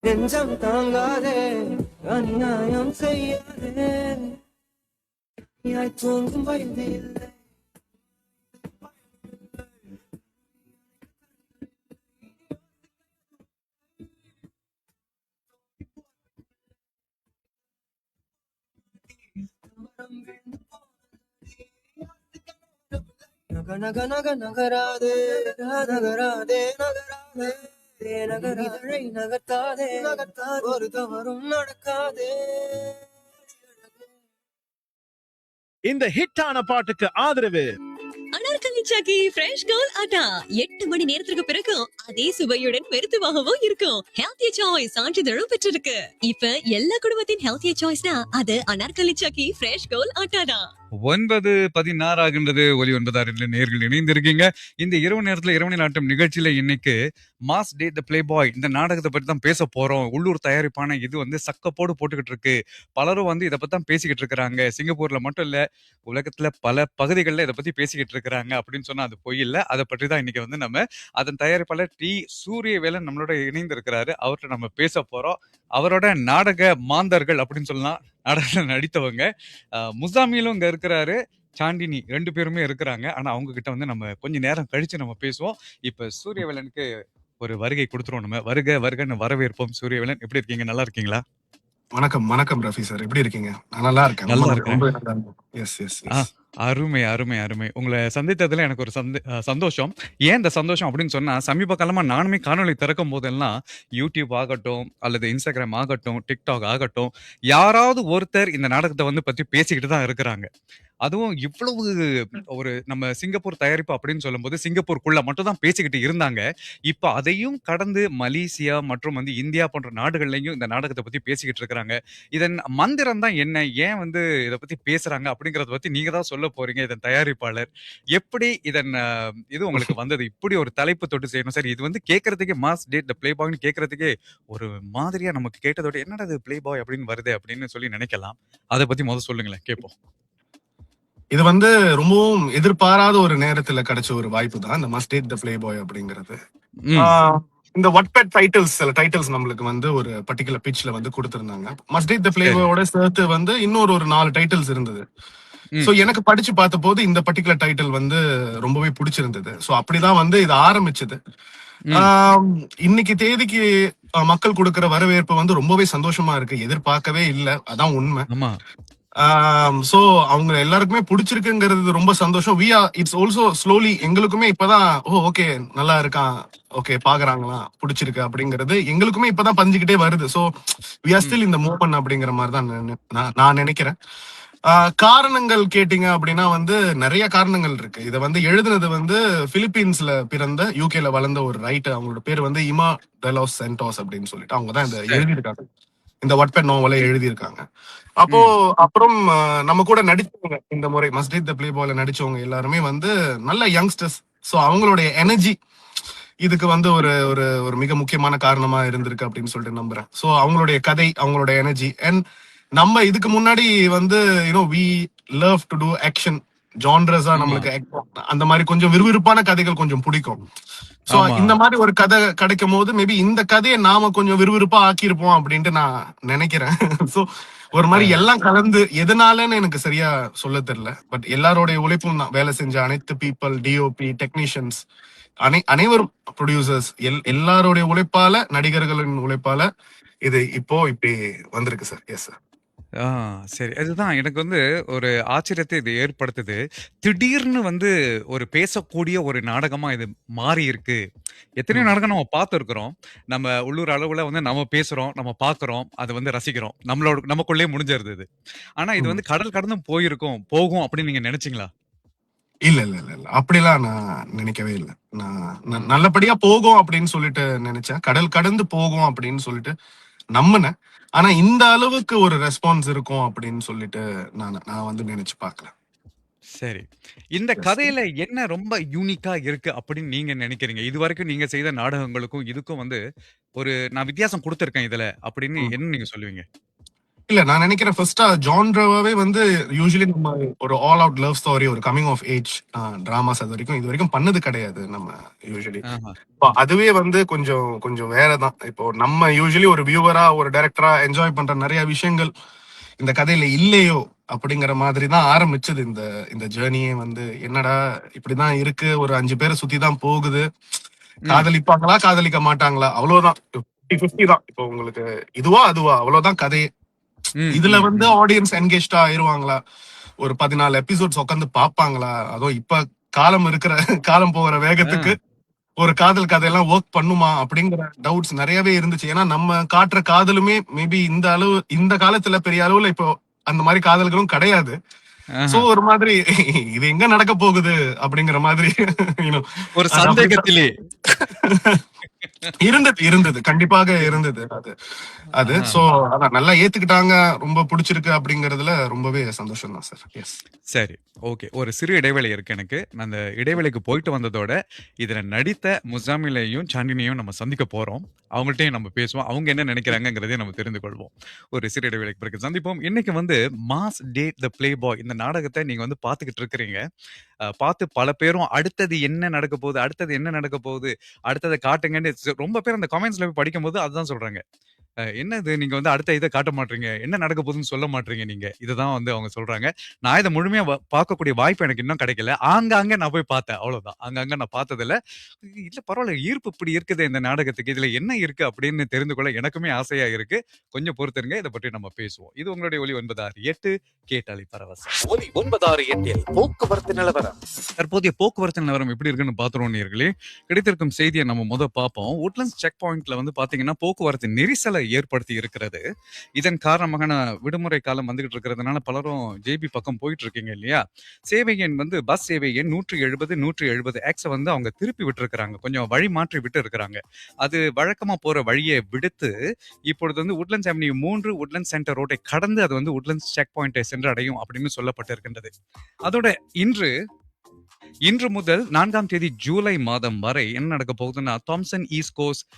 நெஞ்சம் தாங்காதே அநியாயம் செய்யாதே தூங்கும் வயது இல்லை நக நக நக நகராதே நகராதே நகராதே நகரிதழை நகர்த்தாதே நகர்த்தாதே ஒரு தவறும் நடக்காதே. இந்த ஹிட்டான பாட்டுக்கு ஆதரவு அனார்கலி சாக்கி ஃப்ரெஷ் கோல் ஆட்டா 8 மணி நேரத்துக்கு பிறகு அதே சுவையுடன் பெருத்துவாகவும் இருக்கும். ஹெல்த்திய சாய்ஸ் சான்றிதழும் பெற்றிருக்கு. இப்ப எல்லா குடும்பத்தின் ஹெல்த்திய சாய்ஸ்னா அது அனார்கலி சாக்கி ஃப்ரெஷ் கோல் ஆட்டா தான். 9:16 ஆகின்றது. ஒலி 9 நேர்கள் இணைந்திருக்கீங்க. இந்த இரவு நேரத்துல இரவு நாட்டம் நிகழ்ச்சியில இன்னைக்கு mass day the play boy இந்த நாடகத்தை பத்தி தான் பேச போறோம். உள்ளூர் தயாரிப்பான இது சக்கப்போடு போட்டுக்கிட்டு இருக்கு. பலரும் இதை பத்தி தான் பேசிக்கிட்டு இருக்கிறாங்க. சிங்கப்பூர்ல மட்டும் இல்ல, உலகத்துல பல பகுதிகளில் இதை பத்தி பேசிக்கிட்டு இருக்கிறாங்க. அப்படின்னு சொன்னா அது பொய் இல்ல. அதை பற்றி தான் இன்னைக்கு நம்ம அதன் தயாரிப்பாளர் டி சூரியவேலன் நம்மளோட இணைந்து இருக்கிறாரு. அவர்கிட்ட நம்ம பேச போறோம். அவரோட நாடக மாந்தர்கள் அப்படின்னு சொல்லலாம், நாடகத்துல நடித்தவங்க. முசாமிலும் இங்க இருக்கிறாரு, சாண்டினி 2 பேருமே இருக்கிறாங்க. ஆனா அவங்க கிட்ட நம்ம கொஞ்ச நேரம் கழிச்சு நம்ம பேசுவோம். இப்ப சூரியவேலனுக்கு ஒரு வருகை கொடுத்துருவோம். நம்ம வருக வருகன்னு வரவேற்போம். சூரியவேலன், எப்படி இருக்கீங்க? நல்லா இருக்கீங்களா? வணக்கம் வணக்கம் ரஃபி சார், எப்படி இருக்கீங்க? நான் நல்லா இருக்கேன். நல்லா இருக்கேன். ரொம்ப நல்லா இருக்கேன். Yes yes yes. அருமை அருமை அருமை. உங்களை சந்தித்ததுல எனக்கு ஒரு சந்தோஷம். ஏன் இந்த சந்தோஷம் அப்படின்னு சொன்னா, சமீப காலமா நானுமே காணொளி திறக்கும் போதெல்லாம் யூடியூப் ஆகட்டும் அல்லது இன்ஸ்டாகிராம் ஆகட்டும் டிக்டாக் ஆகட்டும், யாராவது ஒருத்தர் இந்த நாடகத்தை பத்தி பேசிக்கிட்டு தான் இருக்கிறாங்க. அதுவும் இவ்வளவு ஒரு நம்ம சிங்கப்பூர் தயாரிப்பு அப்படின்னு சொல்லும்போது சிங்கப்பூருக்குள்ள மட்டும் தான் பேசிக்கிட்டு இருந்தாங்க. இப்ப அதையும் கடந்து மலேசியா மற்றும் இந்தியா போன்ற நாடுகள்லயும் இந்த நாடகத்தை பத்தி பேசிக்கிட்டு இருக்கிறாங்க. இதன் மந்திரம் தான் என்ன? ஏன் இதை பத்தி பேசுறாங்க அப்படிங்கறத பத்தி நீங்க தான் சொல்ல போறீங்க. இதன் தயாரிப்பாளர் எப்படி இதன் இது உங்களுக்கு வந்தது? இப்படி ஒரு தலைப்பு தொட்டு செய்யணும் சார். இது கேட்கறதுக்கே மாஸ் டேட் த பிளே பாய்னு கேட்கறதுக்கே ஒரு மாதிரியா நமக்கு கேட்டதோட என்னடா இது பிளே பாய் அப்படின்னு வருது அப்படின்னு சொல்லி நினைக்கலாம். அதை பத்தி முதல்ல சொல்லுங்களேன், கேட்போம். இது ரொம்பவும் எதிர்பாராத ஒரு நேரத்துல கிடைச்ச ஒரு வாய்ப்பு தான் இந்த must date the play boy அப்படிங்கிறது. இந்த வாட்பேட் டைட்டில்ஸ், சில டைட்டில்ஸ் நம்மளுக்கு ஒரு பர்டிகுலர் பிட்ச்ல கொடுத்திருந்தாங்க. மஸ்ட் டேட் த பிளே பாயோட சேர்த்து இன்னொரு ஒரு 4 டைட்டில்ஸ் இருந்தது. சோ எனக்கு படிச்சு பார்த்த போது இந்த பர்டிகுலர் டைட்டில் ரொம்பவே பிடிச்சிருந்தது. சோ அப்படிதான் இது ஆரம்பிச்சது. இன்னைக்கு தேதிக்கு மக்கள் கொடுக்கிற வரவேற்பு ரொம்பவே சந்தோஷமா இருக்கு. எதிர்பார்க்கவே இல்ல, அதான் உண்மை. சோ அவங்க எல்லாருக்குமே பிடிச்சிருக்குங்கிறது ரொம்ப சந்தோஷம். இட்ஸ் ஆல்சோ ஸ்லோலி எங்களுக்குமே இப்பதான் ஓகே நல்லா இருக்கான், ஓகே பாக்குறாங்களா, பிடிச்சிருக்கு அப்படிங்கிறது எங்களுக்குமே இப்பதான் பஞ்சுக்கிட்டே வருது. சோ வி ஆர் ஸ்டில் இந்த மூவ்மெண்ட் அப்படிங்கிற மாதிரி தான் நான் நினைக்கிறேன். காரணங்கள் கேட்டீங்க அப்படின்னா நிறைய காரணங்கள் இருக்கு. இதை எழுதுனது பிலிப்பீன்ஸ்ல பிறந்த யூகேல வளர்ந்த ஒரு ரைட்டர். அவங்களோட பேர் இமா டெலாஸ் சென்டோஸ் அப்படின்னு சொல்லிட்டு அவங்கதான் இந்த எழுதியிருக்காங்க. இந்த வாட்பேட் நோவலை எழுதியிருக்காங்க. அப்போ அப்புறம் நம்ம கூட நடிச்சவங்க, இந்த முறை மஸ்ட் டேட் த பிளே பாய்ல நடிச்சவங்க எல்லாருமே நல்ல யங்ஸ்டர்ஸ். சோ அவங்களுடைய எனர்ஜி இதுக்கு ஒரு ஒரு ஒரு மிக முக்கியமான காரணமா இருந்திருக்கு அப்படின்னு சொல்லிட்டு நம்புறேன். சோ அவங்களுடைய கதை, அவங்களுடைய எனர்ஜி. அண்ட் நம்ம இதுக்கு முன்னாடி we love to do action ஜான்ரஸா, நம்மளுக்கு அந்த மாதிரி கொஞ்சம் விறுவிறுப்பான கதைகள் கொஞ்சம் பிடிக்கும். சோ இந்த மாதிரி ஒரு கதை கிடைக்கும் போது மேபி இந்த கதையை நாம கொஞ்சம் விறுவிறுப்பா ஆக்கியிருப்போம் அப்படின்ட்டு நான் நினைக்கிறேன். சோ ஒரு மாதிரி எல்லாம் கலந்து, எதனாலன்னு எனக்கு சரியா சொல்ல தெரியல. பட் எல்லாரோடைய உழைப்பும் தான். வேலை செஞ்ச அனைத்து பீப்புள், டிஓபி, டெக்னீஷியன்ஸ், அனைவரும் ப்ரொடியூசர்ஸ், எல்லாருடைய உழைப்பால, நடிகர்களின் உழைப்பால இது இப்போ இப்படி வந்திருக்கு சார். Yes sir. சரி. அதுதான் எனக்கு ஒரு ஆச்சரியத்தை இது ஏற்படுத்துது. திடீர்னு ஒரு பேசக்கூடிய ஒரு நாடகமா இது மாறி இருக்கு. எத்தனையோ நாடகம் நம்ம பார்த்திருக்கிறோம். நம்ம உள்ளூர் அளவுல நம்ம பேசுறோம், நம்ம பார்க்கிறோம், அதை ரசிக்கிறோம். நமக்குள்ளே முடிஞ்சிருது இது. ஆனா இது கடல் கடந்து போகும் அப்படின்னு நீங்க நினைச்சீங்களா? இல்ல இல்ல இல்ல இல்ல, அப்படிலாம் நான் நினைக்கவே இல்லை. நான் நல்லபடியா போகும் அப்படின்னு சொல்லிட்டு நினைச்சேன். கடல் கடந்து போகும் அப்படின்னு சொல்லிட்டு நம்பினேன். ஆனா இந்த அளவுக்கு ஒரு ரெஸ்பான்ஸ் இருக்கும் அப்படின்னு சொல்லிட்டு நான் நினைச்சு பார்க்கல. சரி. இந்த கதையில என்ன ரொம்ப யூனிக்கா இருக்கு அப்படின்னு நீங்க நினைக்கிறீங்க? இதுவரைக்கும் நீங்க செய்த நாடகங்களுக்கும் இதுக்கும் ஒரு நான் வித்தியாசம் கொடுத்திருக்கேன் இதுல அப்படின்னு என்ன நீங்க சொல்லுவீங்க? இல்ல நான் நினைக்கிறேன் ஃபர்ஸ்டா ஜான்ராவே வந்து யூஸ்வலி நம்ம ஒரு ஆல் அவுட் லவ் ஸ்டோரி, ஒரு கமிங் ஆஃப் ஏஜ் டிராமாஸ் இது வரைக்கும் பண்ணது கிடையாது நம்ம யூஸ்வலி. ஆஹா. அதுவே வந்து கொஞ்சம் கொஞ்சம் வேறதான். இப்போ நம்ம யூஸ்வலி ஒரு வியூவரா ஒரு டைரக்டரா என்ஜாய் பண்ற நிறைய விஷயங்கள் இந்த கதையில இல்லையோ அப்படிங்கிற மாதிரி தான் ஆரம்பிச்சது இந்த இந்த ஜேர்னியே. வந்து என்னடா இப்படிதான் இருக்கு, ஒரு 5 பேரை சுத்தி தான் போகுது, காதலிப்பாங்களா காதலிக்க மாட்டாங்களா அவ்வளவுதான், 50-50 தான். இப்போ உங்களுக்கு இதுவா அதுவா அவ்வளவுதான் கதையே. இதுல வந்து ஆடியன்ஸ் என்கேஜ்டா ஆயிருவாங்களா, ஒரு 14 எபிசோட்ஸ் உட்காந்து பாப்பாங்களா, அதுவும் இப்ப காலம் போகிற வேகத்துக்கு ஒரு காதல் கதையெல்லாம் ஒர்க் பண்ணுமா அப்படிங்கிற டவுட்ஸ் நிறையவே இருந்துச்சு. ஏன்னா நம்ம காட்டுற காதலுமே மேபி இந்த காலத்துல பெரிய அளவுல இப்போ அந்த மாதிரி காதல்களும் கிடையாது. சோ ஒரு மாதிரி இது எங்க நடக்க போகுது அப்படிங்கிற மாதிரி ஒரு சந்தேகத்திலே இருந்தது கண்டிப்பாக இருந்தது அது. சோ அதான் நல்லா ஏத்துக்கிட்டாங்க, ரொம்ப பிடிச்சிருக்கு அப்படிங்கறதுல ரொம்பவே சந்தோஷம் தான் சார். எஸ் சரி, ஓகே. ஒரு சிறு இடைவேளை இருக்கு எனக்கு. அந்த இடைவேளைக்கு போயிட்டு வந்ததோட இதுல நடித்த முசாமிலையும் சாண்டினியும் நம்ம சந்திக்க போறோம். அவங்கள்ட்டையும் நம்ம பேசுவோம், அவங்க என்ன நினைக்கிறாங்கிறதையும் நம்ம தெரிந்து கொள்வோம். ஒரு சிறு இடைவேளைக்கு பிறகு சந்திப்போம். இன்னைக்கு வந்து mass date the play boy இந்த நாடகத்தை நீங்க வந்து பாத்துக்கிட்டு இருக்கிறீங்க. பார்த்து பல பேரும் அடுத்தது என்ன நடக்க போகுது அடுத்ததை காட்டுங்கன்னு ரொம்ப பேர் அந்த கமெண்ட்ஸ்ல போய் படிக்கும் போது அதுதான் சொல்றாங்க. என்னது நீங்க வந்து அடுத்த இதை காட்ட மாட்டீங்க, என்ன நடக்க போகுதுன்னு சொல்ல மாட்டீங்க நீங்க, இதுதான் வந்து அவங்க சொல்றாங்க. நான் இதை முழுமையா பார்க்கக்கூடிய வாய்ப்பு எனக்கு இன்னும் கிடைக்கல. ஆங்காங்க நான் போய் பார்த்தேன், அவ்வளவுதான். அங்கங்க நான் பார்த்ததில்ல. இல்ல பரவாயில்ல, ஈர்ப்பு இப்படி இருக்குது இந்த நாடகத்துக்கு, இதுல என்ன இருக்கு அப்படின்னு தெரிந்து கொள்ள எனக்குமே ஆசையா இருக்கு. கொஞ்சம் பொறுத்துருங்க, இதை பற்றி நம்ம பேசுவோம். இது உங்களுடைய ஒலி 968 கேட்டாலி பரவசம். ஒலி 968 போக்குவரத்து நிலவரம். தற்போதைய போக்குவரத்து நிலவரம் எப்படி இருக்குன்னு பாத்துருவோம் நேயர்களே. கிடைத்திருக்கும் செய்தியை நம்ம பார்ப்போம். உட்லண்ட்ஸ் செக் பாயிண்ட்ல வந்து பாத்தீங்கன்னா போக்குவரத்து நெரிசலை ஏற்படுத்தி இருக்கிறது. இதன் காரணமாக விடுமுறை காலம் வந்துகிட்டு இருக்கிறதுனால பலரும் ஜேபி பக்கம் போயிட்டு இருக்கீங்க இல்லையா. சேவை எண் வந்து பஸ் சேவை எண் 170 எக்ஸ் வந்து அவங்க திருப்பி விட்டு இருக்கிறாங்க, கொஞ்சம் வழி மாற்றி விட்டு இருக்கிறாங்க. அது வழக்கமா போற வழியை விடுத்து இப்பொழுது வந்து உட்லண்ட்ஸ் அவென்யூ 3 உட்லண்ட்ஸ் சென்டர் ரோட்டை கடந்து அது வந்து உட்லண்ட்ஸ் செக் பாயிண்டை சென்று அடையும் அப்படின்னு சொல்லப்பட்டிருக்கின்றது. அதோட இன்று முதல் 4ஆம் தேதி ஜூலை மாதம் வரை என்ன நடக்க போகுதுன்னா, தாம்சன் ஈஸ்ட் கோஸ்ட்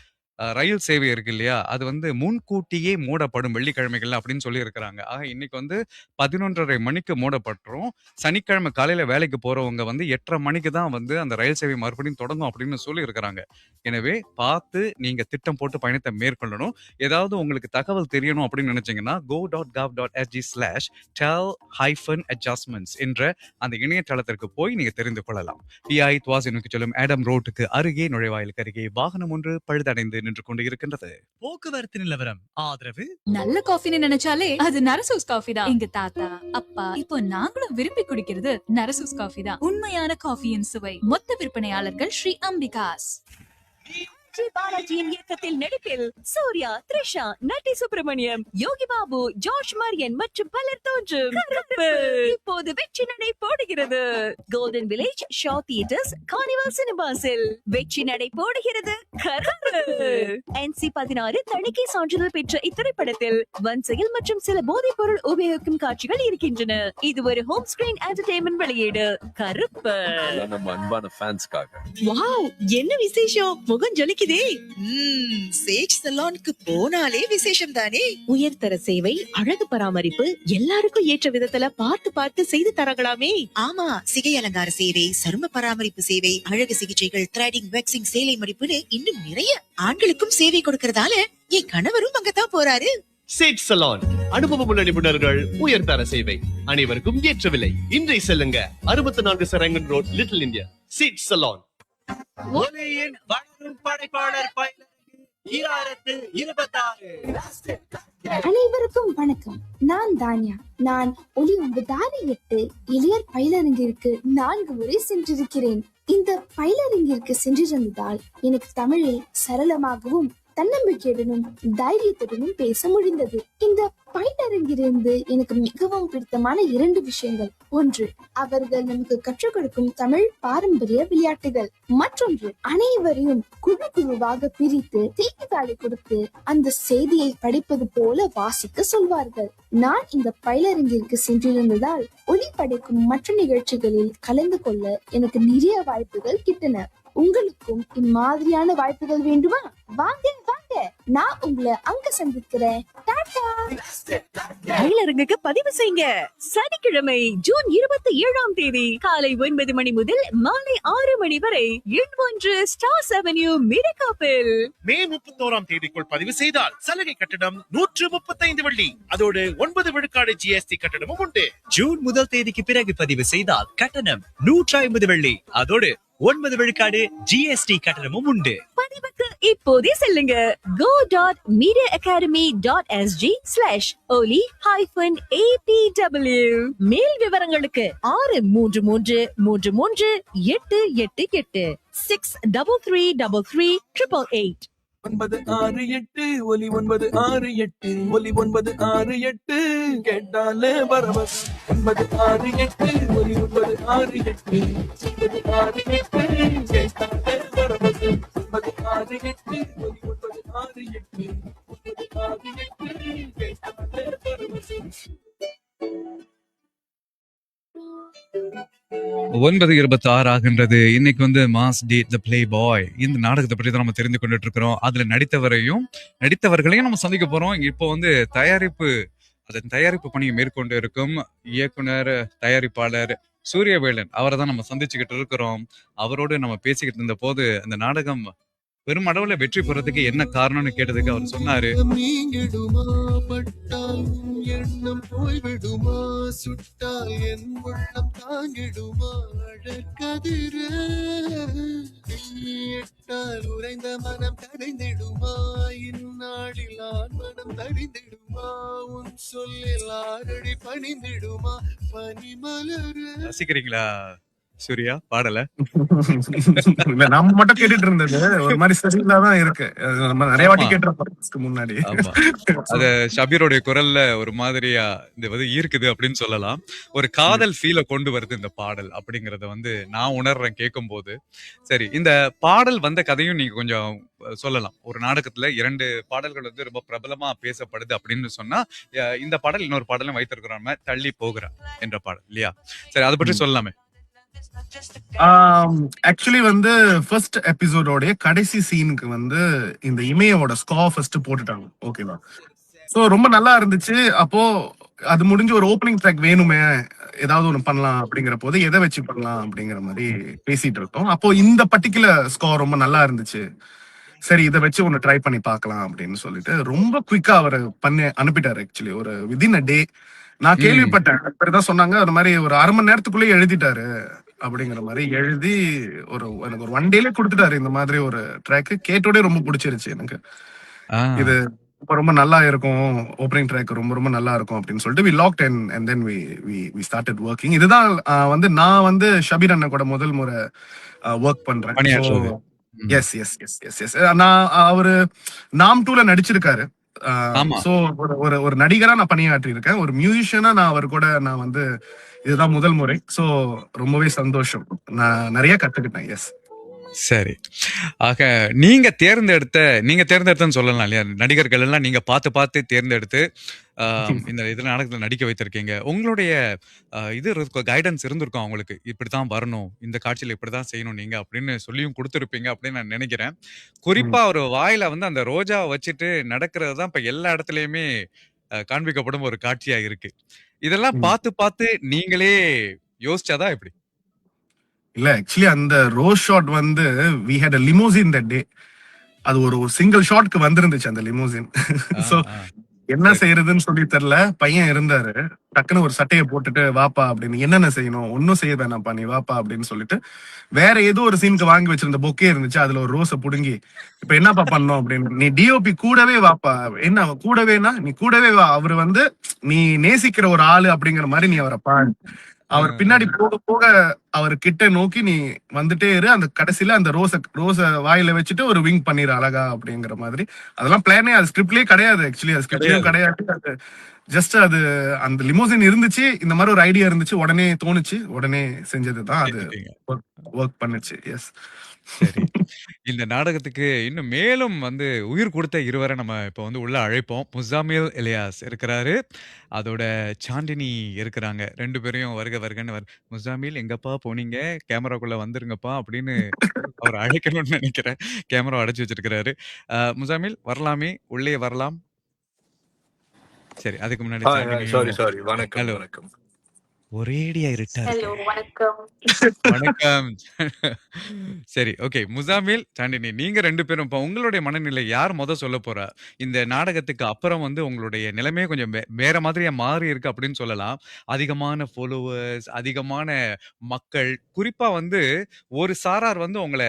ரயில் சேவை இருக்கு இல்லையா, அது வந்து முன்கூட்டியே மூடப்படும் வெள்ளிக்கிழமைகள் அப்படின்னு சொல்லி இருக்கிறாங்க. ஆக இன்னைக்கு வந்து 11:30 மணிக்கு மூடப்பட்டுரும். சனிக்கிழமை காலையில வேலைக்கு போறவங்க வந்து 8:30 மணிக்கு தான் வந்து அந்த ரயில் சேவை மறுபடியும் தொடங்கும் அப்படின்னு சொல்லி இருக்கிறாங்க. எனவே பார்த்து நீங்க திட்டம் போட்டு பயணத்தை மேற்கொள்ளணும். ஏதாவது உங்களுக்கு தகவல் தெரியணும் அப்படின்னு நினைச்சீங்கன்னா go.gov.sg/tel-adjustments என்ற அந்த இணையதளத்திற்கு போய் நீங்க தெரிந்து கொள்ளலாம். PI துவாசினுக்கு செல்லும் ஆடம் ரோட்டுக்கு அருகே நுழைவாயிலுக்கு அருகே வாகனம் ஒன்று பழுதடைந்து நின்று கொண்டு இருக்கின்றது. போக்குவரத்து நிலவரம் ஆதரவு. நல்ல காஃபின்னு நினைச்சாலே அது நரசூஸ் காஃபி தான். எங்க தாத்தா அப்பா இப்போ நாங்களும் விரும்பி குடிக்கிறது நரசூஸ் காஃபி தான். உண்மையான காஃபியின் சுவை. மொத்த விற்பனையாளர்கள் ஸ்ரீ அம்பிகாஸ். பாலாஜியின் இயக்கத்தில் நடிப்பில் சூர்யா, த்ரிஷா, நட்டி சுப்பிரமணியம், யோகி பாபு, ஜார்ஜ் மரியன் மற்றும் பலர் தோன்றும் இப்போது வெற்றி நடை போடுகிறது. Golden Village Shaw theatres, Carnival சினிமாஸில் வெற்றி நடை போடுகிறது. NC-16 தணிக்கை சான்றிதழ் பெற்ற இத்திரைப்படத்தில் வன்செயல் மற்றும் சில போதைப் பொருள் உபயோகிக்கும் காட்சிகள் இருக்கின்றன. இது ஒரு ஹோம் ஸ்கிரீன் என்டர்டெயின்மெண்ட் வெளியீடு. கருப்பு. நம்ம அன்பான ஃபேன்ஸ்க்காக. வாவ், என்ன விசேஷம், முகம் ஜொலிக்குதே. சேஜ் சலூனுக்கு போனாலே விசேஷம் தானே. உயர்தர சேவை, அழகு பராமரிப்பு, எல்லாருக்கும் ஏற்ற விதத்துல பார்த்து செய்து தரங்களாமே. ஆமா, சிகை அலங்கார சேவை, சரும பராமரிப்பு சேவை, அழகு சிகிச்சைகள், த்ரெடிங், வேக்சிங், சேலை மடிப்புன்னு இன்னும் நிறைய. ஆண்களுக்கும் சேவை கொடுக்கறதால என் கணவரும் அங்கதான் போறாரு. சேஜ் சலூன், அனுபவமுள்ள நிபுணர்கள், உயர்தர சேவை, அனைவருக்கும் ஏற்ற விலை. இன்றை செல்லுங்க 64 Serangoon road, little India. Sage Salon. ஒலியின் வளரும் படைப்பாளர் பயிலரங்கு 2026. அனைவருக்கும் வணக்கம். நான் தானியா. நான் ஒலி 968 இளையர் பயிலரங்கிற்கு 4 முறை சென்றிருக்கிறேன். இந்த பயிலரங்கிற்கு சென்றிருந்ததால் எனக்கு தமிழில் சரளமாகவும் தன்னம்பிக்கையுடனும் தைரியத்துடனும் பேச முடிந்தது. இந்த பயிலரங்கிலிருந்து எனக்கு மிகவும் பிடித்தமான 2 விஷயங்கள். ஒன்று, அவர்கள் நமக்கு கற்றுக் கொடுக்கும் தமிழ் பாரம்பரிய விளையாட்டுகள். மற்றொன்று, அனைவரையும் குழுவாக பிரித்து செய்தித்தாளை கொடுத்து அந்த செய்தியை படிப்பது போல வாசிக்க சொல்வார்கள். நான் இந்த பயிலரங்கிற்கு சென்றிருந்ததால் ஒலி படைக்கும் மற்ற நிகழ்ச்சிகளில் கலந்து கொள்ள எனக்கு நிறைய வாய்ப்புகள் கிட்டன. உங்களுக்கும் இம்மாதிரியான வாய்ப்புகள் வேண்டுமா? வாங்க வாங்க, நான் உங்களை அங்க சந்திக்கிறேன். டாடா. பயிலரங்குக்கு பதிவு செய்யுங்க. சனிக்கிழமை ஜூன் 27ஆம் தேதி காலை 9 மணி முதல் மாலை 6 மணி வரை எண் 1 ஸ்டார்ஸ் அவென்யூ மிரக்காப்பில். மே 31ஆம் தேதிக்குள் பதிவு செய்தால் சலுகை கட்டணம் 135 வெள்ளி. அதோடு 9 விழுக்காடு ஜிஎஸ்டி கட்டணமும் உண்டு. ஜூன் முதல் தேதிக்கு பிறகு பதிவு செய்தால் கட்டணம் 150 வெள்ளி. அதோடு 9 விழுக்காடு ஜிஎஸ்டி கட்டணமும் உண்டு. பதிவுக்கு இப்போதே செல்லுங்க go.mediaacademy.sg/oli-apw. மேல் விவரங்களுக்கு 63333888 633388. 968 ஒலி 968 ஒலி 968 கேட்டாலே பரவசம் 968 ஒலி 968 968 கேட்டாலே பரவசம் 968 ஒலி 968 968 கேட்டாலே பரவசம். 9:26 ஆகின்றது. இன்னைக்கு வந்து mass date the play boy இந்த நாடகத்தை பற்றி தான் நம்ம தெரிந்து கொண்டுட்டு இருக்கிறோம். அதுல நடித்தவர்களையும் நம்ம சந்திக்க போறோம். இப்போ வந்து அதன் தயாரிப்பு பணியை மேற்கொண்டு இருக்கும் இயக்குனர் தயாரிப்பாளர் சூரியவேலன் அவரை தான் நம்ம சந்திச்சுக்கிட்டு இருக்கிறோம். அவரோடு நம்ம பேசிக்கிட்டு இருந்த போது அந்த நாடகம் பெருமளவுல வெற்றி பெறதுக்கு என்ன காரணம்னு கேட்டதுக்கு அவர் சொன்னாரு, நீங்கிடுமா பட்டால் உன் எண்ணம் போய்விடுமா சுட்டால் என் உள்ளம் தாங்கிடுமா அழற்கதிரே நீட்டால் உறைந்த மனம் தடைந்திடுமா இந்நாளில் மனம் தடிந்திடுமா உன் சொல்லில் ஆரடி பணிந்திடுமா பனிமலரே. ரசிக்கிறீங்களா சூர்யா பாடல? இல்ல, நம்ம மட்டும் கேட்டுட்டு இருந்தது ஒரு மாதிரி சரியில்லாதான் இருக்கு. அது நம்ம நிறைய வாட்டி கேட்டிருப்போம் முன்னாடி. ஆமா, அத ஷபீரோடைய குரல்ல ஒரு மாதிரியா இந்த வந்து ஈர்க்குது அப்படின்னு சொல்லலாம். ஒரு காதல் ஃபீலை கொண்டு வருது இந்த பாடல் அப்படிங்கறத வந்து நான் உணர்றேன் கேட்கும் போது. சரி, இந்த பாடல் வந்த கதையும் நீங்க கொஞ்சம் சொல்லலாம். ஒரு நாடகத்துல 2 பாடல்கள் வந்து ரொம்ப பிரபலமா பேசப்படுது அப்படின்னு சொன்னா இந்த பாடல் இன்னொரு பாடலும் வைத்திருக்கிறோம், நம்ம தள்ளி போகிறா என்ற பாடல் இல்லையா? சரி, அதை பற்றி சொல்லலாமே. ஆக்சுவலி வந்து ஃபர்ஸ்ட் எபிசோடோட கடைசி சீனுக்கு வந்து இந்த இமேயோட ஸ்கார் ஃபர்ஸ்ட் போட்டுட்டாங்க. ஓகேவா? சோ ரொம்ப நல்லா இருந்துச்சு. அப்போ அது முடிஞ்சு ஒரு ஓப்பனிங் ட்ராக் வேணுமே, ஏதாவது ஒண்ணு பண்ணலாம் அப்படிங்கிற போது எதை வச்சு பண்ணலாம் அப்படிங்கிற மாதிரி பேசிட்டு இருக்கோம். அப்போ இந்த பர்டிகுலர் ஸ்கார் ரொம்ப நல்லா இருந்துச்சு. சரி, இதை வச்சு ஒன்னு ட்ரை பண்ணி பார்க்கலாம் அப்படின்னு சொல்லிட்டு ரொம்ப குயிக்கா அவர் பண்ணி அனுப்பிட்டாரு. ஆக்சுவலி ஒரு வித்தின் அ டே நான் கேள்விப்பட்டேன். அப்படிதான் சொன்னாங்க. ஒரு மாதிரி ஒரு 1/2 மணி நேரத்துக்குள்ளே எழுதிட்டாரு அப்படிங்கிற மாதிரி எழுதி எனக்கு ஒரு 1 டேல கொடுத்துட்டாரு. இந்த மாதிரி ஒரு ட்ராக் கேட்டோட ரொம்ப பிடிச்சிருச்சு எனக்கு. இது ரொம்ப நல்லா இருக்கும், ஓப்பனிங் ட்ராக் ரொம்ப ரொம்ப நல்லா இருக்கும் அப்படின்னு சொல்லிட்டு we locked in and then we started working. இதுதான் வந்து நான் வந்து ஷபீர் அண்ணன் கூட முதல் முறை ஒர்க் பண்றேன். Yes yes yes yes yes நான் அவரு நாம் 2ல நடிச்சிருக்காரு. சோ ஒரு நடிகரா நான் பணியாற்றி இருக்கேன். ஒரு மியூசிஷியனா நான் அவர் கூட நான் வந்து இதுதான் முதல் முறை. சோ ரொம்பவே சந்தோஷம். நான் நிறைய கத்துக்கிட்டேன். எஸ். சரி, ஆக நீங்க தேர்ந்தெடுத்தன்னு சொல்லலாம் இல்லையா? நடிகர்கள் எல்லாம் நீங்க பார்த்து தேர்ந்தெடுத்து இந்த இதுல நாடகத்துல நடிக்க வைத்திருக்கீங்க. உங்களுடைய இது கைடன்ஸ் இருந்திருக்கும் அவங்களுக்கு, இப்படித்தான் வரணும், இந்த காட்சியில இப்படிதான் செய்யணும் நீங்க அப்படின்னு சொல்லியும் கொடுத்துருப்பீங்க அப்படின்னு நான் நினைக்கிறேன். குறிப்பா ஒரு வாயில வந்து அந்த ரோஜா வச்சுட்டு நடக்கிறது தான் இப்ப எல்லா இடத்துலயுமே காண்பிக்கப்படும் ஒரு காட்சியா இருக்கு. இதெல்லாம் பார்த்து நீங்களே யோசிச்சாதான் எப்படி? இல்ல, ஆக்சுவலி அந்த ரோஸ் ஷாட் வந்து we had a limousine that day. அது ஒரு சிங்கிள் ஷாட்க்கு வந்திருந்துச்சு அந்த லிமோசின். சோ என்ன செய்யறதுன்னு சொல்லி தெரியல. பையன் இருந்தாரு, டக்குன்னு ஒரு சட்டையை போட்டுட்டு வாப்பா அப்படின்னு. என்னென்ன செய்யணும்? ஒன்னும் செய்ய வேணாம்ப்பா, நீ வாப்பா அப்படின்னு சொல்லிட்டு வேற ஏதோ ஒரு சீனுக்கு வாங்கி வச்சிருந்த பொக்கே இருந்துச்சு, அதுல ஒரு ரோஸை புடுங்கி இப்ப என்னப்பா பண்ணோம் அப்படின்னு. நீ டிஓபி கூடவே வாப்பா. என்ன கூடவேனா? நீ கூடவே வா, அவரு வந்து நீ நேசிக்கிற ஒரு ஆளு அப்படிங்கிற மாதிரி நீ அவரை பாரு. அவர் பின்னாடி போக போக அவர் கிட்ட நோக்கி நீ வந்துட்டே இரு. அந்த கடைசியில அந்த ரோஸ வாயில வச்சுட்டு ஒரு விங் பண்ணிரு அழகா அப்படிங்கிற மாதிரி. அதெல்லாம் பிளானே, அது ஸ்கிரிப்ட்லயே கிடையாது. ஆக்சுவலி அது ஸ்கிரிப்ட்லயும் கிடையாது. அது ஜஸ்ட் அது அந்த லிமோசின் இருந்துச்சு, இந்த மாதிரி ஒரு ஐடியா இருந்துச்சு, உடனே தோணுச்சு, உடனே செஞ்சதுதான் அது ஒர்க் பண்ணுச்சு. எஸ். சரி, இந்த நாடகத்துக்கு இன்னும் மேலும் வந்து உயிர் கொடுத்த இருவரை நம்ம இப்ப வந்து உள்ள அழைப்போம். முசாமில் எலியாஸ் இருக்கிறாரு, அதோட சாண்டினி இருக்கிறாங்க. 2 பேரையும் வருகன்னு முசாமில் எங்கப்பா போனீங்க, கேமராக்குள்ள வந்துருங்கப்பா அப்படின்னு அவர் அழைக்கணும்னு நினைக்கிறேன். கேமரா அடைச்சு வச்சிருக்கிறாரு. முசாமில் வரலாமே, உள்ளே வரலாம். சரி, அதுக்கு முன்னாடி சாண்டினியும் சாரி வணக்கம் ஹலோ. வணக்கம். ஒரேடியா இருட்டா ஹலோ இருக்கு. வணக்கம். வணக்கம். சரி, ஓகே. முசாமில், சாண்டினி நீங்க 2 பேரும் இப்ப உங்களுடைய மனநிலை யார் சொல்லப் போறா? இந்த நாடகத்துக்கு அப்புறம் வந்து உங்களுடைய நிலைமையே கொஞ்சம் வேற மாதிரியா மாறி இருக்கு அப்படின்னு சொல்லலாம். அதிகமான ஃபாலோவர்ஸ், அதிகமான மக்கள், குறிப்பா வந்து ஒரு சாரார் வந்து உங்கள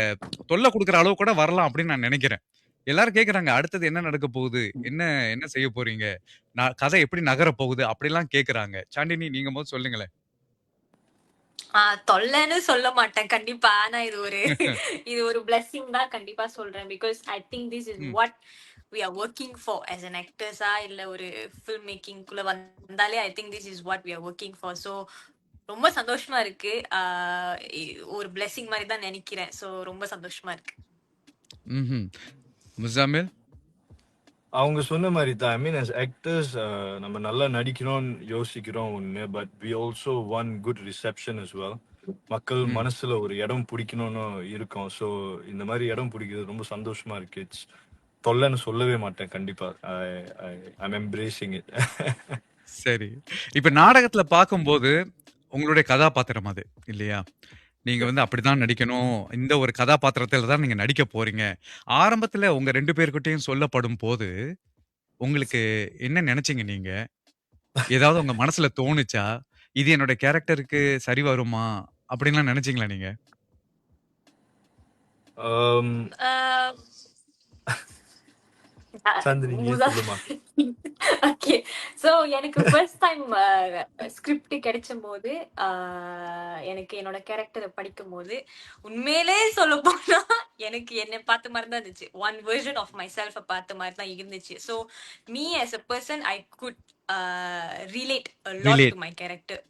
தொல்ல குடுக்குற அளவு கூட வரலாம் அப்படின்னு நான் நினைக்கிறேன். எல்லாரும் கேக்குறாங்க, அடுத்தது என்ன நடக்கப் போகுது? என்ன என்ன செய்யப் போறீங்க? கதை எப்படி நகரப் போகுது? அப்படிலாம் கேக்குறாங்க. சாண்டினி நீங்க சொல்லுங்களேன். தொல்லைன்னு சொல்ல மாட்டேன் கண்டிப்பா. ஆனா இது ஒரு பிளெஸிங் தான் கண்டிப்பா சொல்றேன். Because I think this is hmm. What we are working for as an actors இல்ல ஒரு ஃபில்ம் மேக்கிங் குள்ள வந்தாலே ஐ think this is what we are working for. So ரொம்ப சந்தோஷமா இருக்கு. ஒரு பிளெஸிங் மாதிரி தான் நினைக்கிறேன். ஸோ ரொம்ப சந்தோஷமா இருக்கு. ம்ஹும். முசாமில் அவங்க சொன்ன மாதிரி தான். ஐ மீன் as actors நம்ம நல்லா நடிக்கணும்னு யோசிக்கிறோம் ஒண்ணு, but we also want good reception as well. மக்கள் ம். மனசுல ஒரு இடம் பிடிக்கணும்னு இருக்கும். ஸோ இந்த மாதிரி இடம் பிடிக்கிறது ரொம்ப சந்தோஷமா இருக்கு. இட்ஸ் தொல்லைன்னு சொல்லவே மாட்டேன் கண்டிப்பா. I'm embracing it. சரி. இப்ப நாடகத்துல பார்க்கும்போது உங்களுடைய கதாபாத்திரம் அது இல்லையா? நீங்க வந்து அப்படிதான் நடிக்கணும். இந்த ஒரு கதாபாத்திரத்துல தான் நீங்க நடிக்க போறீங்க. ஆரம்பத்துல உங்க 2 பேர்கிட்டயும் சொல்லப்படும் போது, உங்களுக்கு என்ன நினைச்சீங்க நீங்க? ஏதாவது உங்க மனசுல தோணுச்சா? இது என்னோட கேரக்டருக்கு சரி வருமா? அப்படின்லாம் நினைச்சீங்களா நீங்க? Um, சந்திரி நீ சொல்லுமா. ஓகே. சோ எனக்கு ஃபர்ஸ்ட் டைம் ஸ்கிரிப்ட் கிடைச்ச போது எனக்கு என்னோட கேரக்டரை படிக்கும் போது உண்மையிலே சொல்ல போனா எனக்கு என்னை பார்த்த மாதிரி தான் இருந்துச்சு. ஒன் வெர்ஷன் ஆஃப் மை செல்ஃபை பார்த்த மாதிரி தான் இருந்துச்சு. So me as a person I could relate a lot relate. To my character.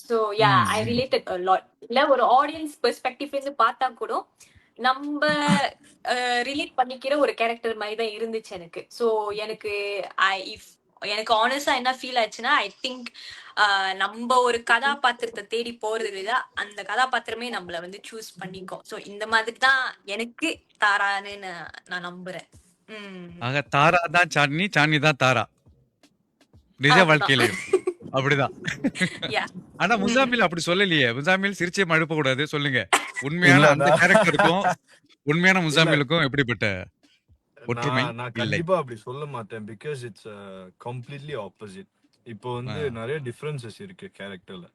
So yeah ம். ஐ ம். Related a lot. இல்ல ஒரு ஆடியன்ஸ் பெர்ஸ்பெக்டிவ்ல இருந்து பார்த்தா கூட நம்ம ரிலேட் பண்ணிக்கிற ஒரு கேரக்டர் மாதிரி தான் இருந்துச்சு எனக்கு. ஸோ எனக்கு எனக்கு ஆனஸ்டா என்ன ஃபீல் ஆச்சுன்னா ஐ திங்க் நம்ம ஒரு கதாபாத்திரத்தை தேடி போறது விட அந்த கதாபாத்திரமே நம்மள வந்து சூஸ் பண்ணிக்கும். ஸோ இந்த மாதிரி தான் எனக்கு தாரான்னு நான் நம்புறேன். ஆக தாரா தான் சாண்டினி, சாண்டினி தான் தாரா. நிஜ அதுதான். வாழ்க்கையிலயும். அப்படிதான். Yeah. ஆனா முசாமில் அப்படி சொல்லலையே. முசாமில் சிரிச்சே மழுப்ப கூடாது. சொல்லுங்க. உண்மையான இல்ல அந்த கேரக்டருக்கும் உண்மையான இல்ல முசாமிலுக்கும் எப்படிப்பட்ட ஒற்றுமை நான் இல்லை. கண்டிப்பா அப்படி சொல்ல மாட்டேன். Because it's completely opposite. இப்போ ஆ. வந்து நிறைய டிஃபரன்சஸ் இருக்கு கேரக்டர்ல.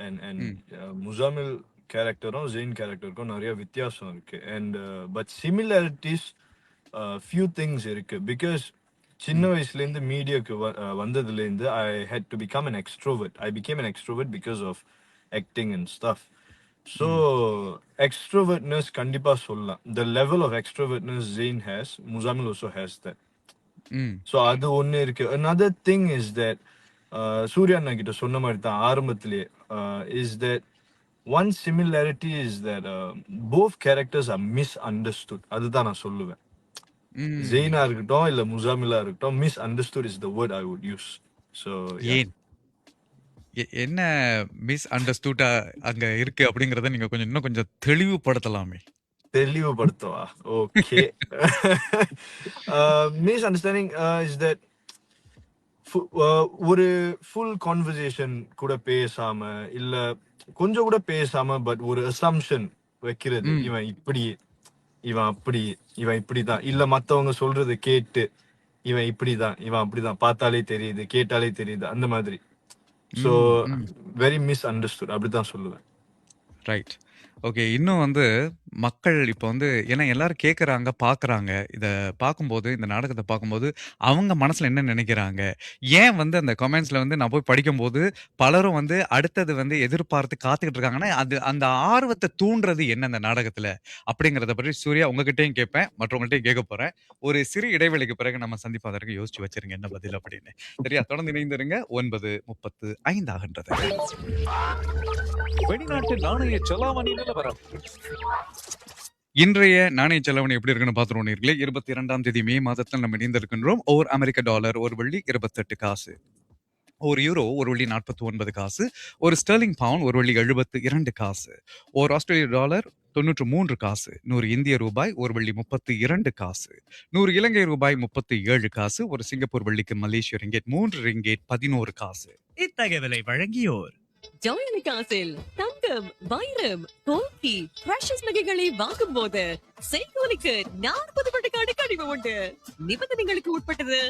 அண்ட் அண்ட் ம். முசாமில் கேரக்டரும் ஜெயின் கேரக்டருக்கும் நிறைய வித்தியாசம் இருக்கு. And but similarities few things இருக்கு. பிகாஸ் சின்ன ம். வயசுல இருந்து மீடியாக்கு வந்ததுல இருந்து I hate to become an extrovert. I became an extrovert because of acting and stuff. So ம். extrovertness கண்டிப்பா சொல்லலாம். The level of extrovertness Zayn has, Muzamil also has that. ம். So அது ஒண்ணு இருக்கு. Another thing is that Surya அண்ணா கிட்ட சொன்ன மாதிரி தான் ஆரம்பத்திலேயே is that one similarity is that both characters are misunderstood. அதுதான் நான் சொல்லுவேன். ம். ஜெயினா இருக்கட்டும் இல்ல முசாமிலா இருக்கட்டும், misunderstood is the word I would use. So yeah. ஏன்? என்ன மிஸ் அண்டர்ஸ்டூட்டா அங்க இருக்கு அப்படிங்கறத நீங்க இன்னும் கொஞ்சம் தெளிவுபடுத்தலாமே. தெளிவுபடுத்தவா? Okay. Misunderstanding is that ஒரு ஃபுல் கான்வர்சேஷன் கூட பேசாம இல்ல கொஞ்சம் கூட பேசாம பட் ஒரு அசம்ஷன் வைக்கிறது. ம். இவன் இப்படி, இவன் அப்படி, இவன் இப்படிதான், இல்ல மத்தவங்க சொல்றது கேட்டு இவன் இப்படிதான், இவன் அப்படிதான், பார்த்தாலே தெரியுது, கேட்டாலே தெரியுது, அந்த மாதிரி. ஸோ ம். ம். வெரி மிஸ் அண்டர்ஸ்டுட் அப்படிதான் சொல்லுவேன். ரைட். ஓகே. இன்னும் வந்து மக்கள் இப்போ வந்து ஏன்னா எல்லாரும் கேட்குறாங்க, பார்க்குறாங்க. இத பார்க்கும்போது, இந்த நாடகத்த பார்க்கும்போது, அவங்க மனசுல என்ன நினைக்கிறாங்க? ஏன் வந்து அந்த கமெண்ட்ஸ்ல வந்து நான் போய் படிக்கும்போது, பலரும் வந்து அடுத்தது வந்து எதிர்பார்த்து காத்துக்கிட்டு இருக்காங்கன்னா, அந்த ஆர்வத்த தூண்டுறது என்ன அந்த நாடகத்துல? அப்படிங்கிறத பற்றி சூர்யா உங்ககிட்டயும் கேட்பேன், மற்றவங்கள்ட்டயும் கேட்கப் போறேன். ஒரு சிறு இடைவேளைக்கு பிறகு நம்ம சந்திப்போம். அதற்கு யோசிச்சு வச்சிருங்க என்ன பதில் அப்படின்னு. சரியா? தொடர்ந்து இணைந்திருங்க. 9:35 ஆகின்றது. வெளிநாட்டு நாணய செலாவணி நிலவரம். இன்றைய நாணய செலவணி எப்படி இருக்குன்னு பார்த்துருவோம் நேயர்களே. 22ஆம் தேதி மே மாதத்தில் நம்ம இணைந்திருக்கின்றோம். ஒரு அமெரிக்க டாலர், ஒரு வெள்ளி 28 காசு. ஒரு யூரோ ஒரு வெள்ளி 49 காசு, ஒரு ஸ்டெர்லிங் பவுண்ட் ஒரு வெள்ளி 72 காசு, ஒரு ஆஸ்திரேலிய டாலர் 93 காசு, 100 இந்திய ரூபாய் ஒரு வெள்ளி 32 காசு, 100 இலங்கை ரூபாய் 37 காசு, ஒரு சிங்கப்பூர் வெள்ளிக்கு மலேசிய ரிங்கெட் 3 ரிங்கெட் 11 காசு. இத்தகவலை வழங்கியோர் ஜோயலுக்காசில் தங்கம், வைரம், கோல்கி, பிரஷஸ் நகைகளை வாங்கும் போது செய்கூலிக்கு 40 விழுக்காடு கழிவு உண்டு. நிபந்தனைகளுக்கு உட்பட்டது.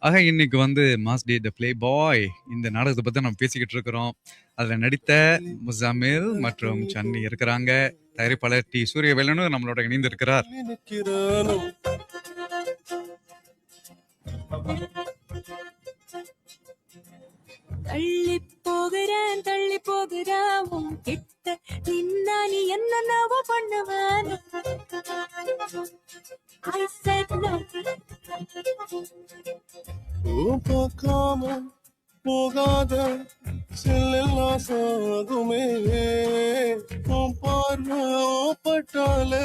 ஆக இன்னைக்கு வந்து mass day the play boy இந்த நாடகத்தை பத்தி நம்ம பேசிக்கிட்டு இருக்கிறோம். அதுல நடித்த முசாமில் மற்றும் சன்னி இருக்கிறாங்க. தயாரிப்பாளர் டி சூரியவேலனும் நம்மளோட இணைந்து இருக்கிறார். தள்ளி போகிறேன் உன் கிட்ட நின்னா நீ என்னவோ பண்ணுவேன். I said no. பார்க்காம போகாத செல்லெல்லாம் சாகுமே பார்வை பட்டாலே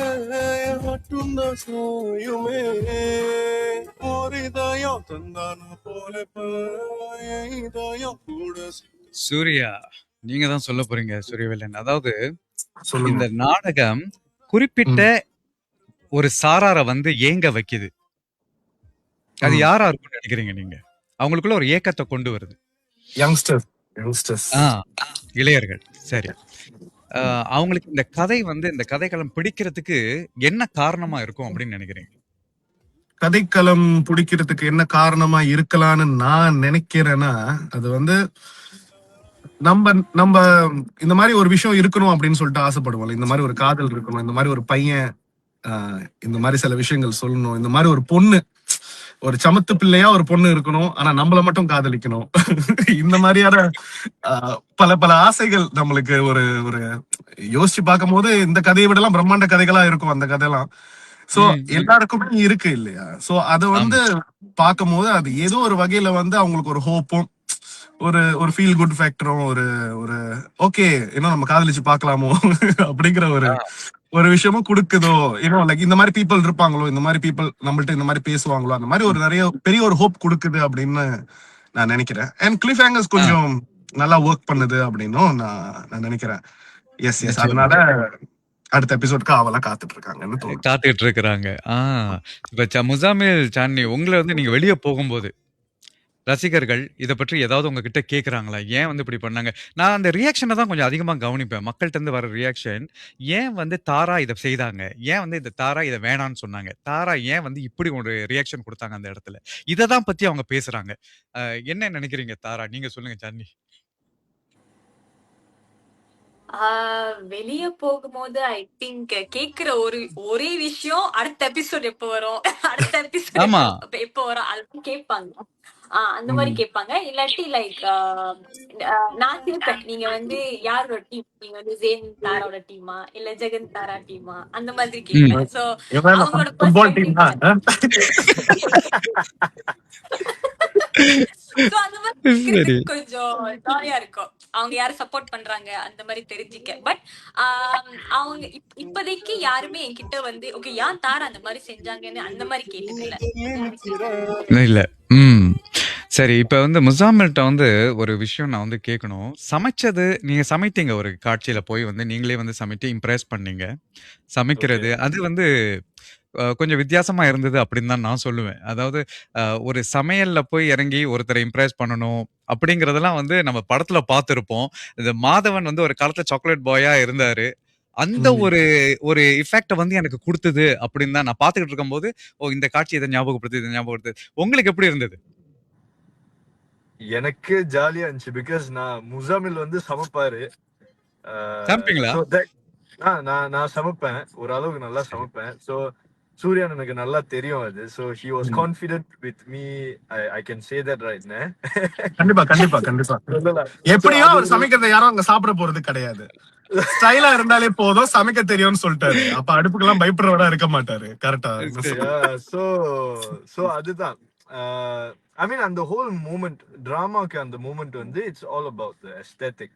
மட்டும்தான் சாயுமே ஒரு இதயம் தந்தான போல இதயம் கூட சூர்யா, நீங்க தான் சொல்ல போறீங்க சூரியவேலன். அதாவது சொல்லுங்க. இந்த நாடகம் குறிப்பிட்ட ஒரு சாராரை வந்து ஏங்க வைக்குது. அது யாரா இருக்கும்னு நினைக்கிறீங்க நீங்க? அவங்களுக்குள்ள ஒரு ஏக்கத்தை கொண்டு வருது. யங்ஸ்டர்ஸ் இளையர்கள். சரி. அவங்களுக்கு இந்த கதை வந்து இந்த கதைக்களம் பிடிக்கிறதுக்கு என்ன காரணமா இருக்கும் அப்படின்னு நினைக்கிறீங்க? கதைக்களம் பிடிக்கிறதுக்கு என்ன காரணமா இருக்கலாம்னு நான் நினைக்கிறேன்னா, அது வந்து நம்ம நம்ம இந்த மாதிரி ஒரு விஷயம் இருக்கணும் அப்படின்னு சொல்லிட்டு ஆசைப்படுவோம். இந்த மாதிரி ஒரு காதல் இருக்கணும், இந்த மாதிரி ஒரு பையன் இந்த மாதிரி சில விஷயங்கள் சொல்லணும், இந்த மாதிரி ஒரு பொண்ணு, ஒரு சமத்து பிள்ளையா ஒரு பொண்ணு இருக்கணும், ஆனா நம்மள மட்டும் காதலிக்கணும். இந்த மாதிரியான பல பல ஆசைகள் நம்மளுக்கு ஒரு ஒரு யோசிச்சு பார்க்கும் போது இந்த கதையை விட எல்லாம் பிரம்மாண்ட கதைகளா இருக்கும் அந்த கதையெல்லாம். சோ எல்லாருக்குமே இருக்கு இல்லையா? சோ அது வந்து பார்க்கும் போது அது ஏதோ ஒரு வகையில வந்து அவங்களுக்கு ஒரு ஹோப்பும் ஒரு ஒரு ஃபீல் குட் ஃபேக்டரும் ஒரு ஒரு ஓகே இன்னும் நம்ம காதலிச்சு பார்க்கலாமோ அப்படிங்கிற ஒரு ஒரு விஷயமும் கொடுக்குதோ. இன்னும் லைக் இந்த மாதிரி பீப்புள் இருப்பாங்களோ, இந்த மாதிரி பீப்புள் நம்மள்ட்ட இந்த மாதிரி பேசுவாங்களோ, அந்த மாதிரி ஒரு நிறைய பெரிய ஒரு ஹோப் கொடுக்குது அப்படின்னு நான் நினைக்கிறேன். அண்ட் கிளிஃப் ஹேங்கர்ஸ் கொஞ்சம் நல்லா ஒர்க் பண்ணுது அப்படின்னும் நான் நினைக்கிறேன். எஸ் எஸ் அதனால அடுத்த எபிசோட்க்கு அவெல்லாம் காத்துட்டு இருக்காங்க. இப்ப முசாமில் சான்னி, உங்களை வந்து நீங்க வெளியே போகும்போது ரசிகர்கள் இதை பற்றி ஏதாவது உங்ககிட்ட கேட்குறாங்களா? ஏன் வந்து இப்படி பண்ணாங்க? நான் அந்த ரியாக்ஷனை தான் கொஞ்சம் அதிகமாக கவனிப்பேன். மக்கள்கிட்ட இருந்து வர ரியாக்ஷன், ஏன் வந்து தாரா இதை செய்தாங்க, ஏன் வந்து இந்த தாரா இதை வேணான்னு சொன்னாங்க, தாரா ஏன் வந்து இப்படி ஒரு ரியாக்ஷன் கொடுத்தாங்க அந்த இடத்துல, இதை தான் பத்தி அவங்க பேசுறாங்க. என்ன நினைக்கிறீங்க தாரா? நீங்க சொல்லுங்க சான்னி. வெளிய போகும்போது ஐ திங்க் கேக்குற ஒரே விஷயம் அடுத்த எபிசோட் எப்ப வரும், அடுத்த எபிசோட் எப்ப வரும் அது கேட்பாங்க. அந்த மாதிரி கேட்பாங்க. இல்லாட்டி லைக் நான் கேட்பேன், நீங்க வந்து யாரோட டீம், நீங்க வந்து ஜெயின் தாராவோட டீமா இல்ல ஜெகன் தாரா டீமா, அந்த மாதிரி கேட்பேன். சோ அவங்களோட அந்த மாதிரி கொஞ்சம் ஜாலியா இருக்கும். அவங்க யாரு சப்போர்ட் பண்றாங்க அந்த மாதிரி தெரிஞ்சுக்க. பட் அவங்க இப்போதைக்கு யாருமே என்கிட்ட வந்து ஓகே ஏன் தாரா அந்த மாதிரி செஞ்சாங்கன்னு அந்த மாதிரி கேட்டது இல்ல. சரி, இப்ப வந்து முசாமில்ட்ட வந்து ஒரு விஷயம் நான் வந்து கேட்கணும். சமைச்சது நீங்க சமைத்தீங்க, ஒரு காட்சியில போய் வந்து நீங்களே வந்து சமைத்து இம்ப்ரெஸ் பண்ணீங்க. சமைக்கிறது அது வந்து கொஞ்சம் வித்தியாசமா இருந்தது அப்படின்னு தான் நான் சொல்லுவேன். அதாவது ஒரு சமையல்ல போய் இறங்கி ஒருத்தரை இம்ப்ரெஸ் பண்ணணும் அப்படிங்கறதெல்லாம் வந்து நம்ம படத்துல பார்த்திருப்போம். இந்த மாதவன் வந்து ஒரு காலத்துல சாக்லேட் பாயா இருந்தாரு. அந்த ஒரு ஒரு இஃபெக்ட வந்து எனக்கு கொடுத்தது அப்படின்னு தான் நான் பார்த்துக்கிட்டு இருக்கும்போது, இந்த காட்சி இதை ஞாபகப்படுத்துது. உங்களுக்கு எப்படி இருந்தது? எனக்கு ஜாலியா இருந்துச்சு. பிகாஸ் நான் முசாமில் வந்து சமைப்பாரு. சமைப்பீங்களா? நான் சமைப்பேன், ஓரளவுக்கு நல்லா சமைப்பேன். சோ சூர்யா எனக்கு நல்லா தெரியும் அது. So he was confident with me. I can say that right now. கண்டிப்பா எப்படியோ அவர் சமைக்கிறத யாரும் அங்க சாப்பிட போறது கிடையாது. ஸ்டைலா இருந்தாலே போதும், சமைக்க தெரியும்னு சொல்லிட்டாரு. அப்ப அடுப்புக்கெல்லாம் பயப்படுறவடா இருக்க மாட்டாரு. கரெக்டா? சோ அதுதான். I mean அந்த whole moment, டிராமாக்கு அந்த மூமெண்ட் வந்து it's all about the aesthetic.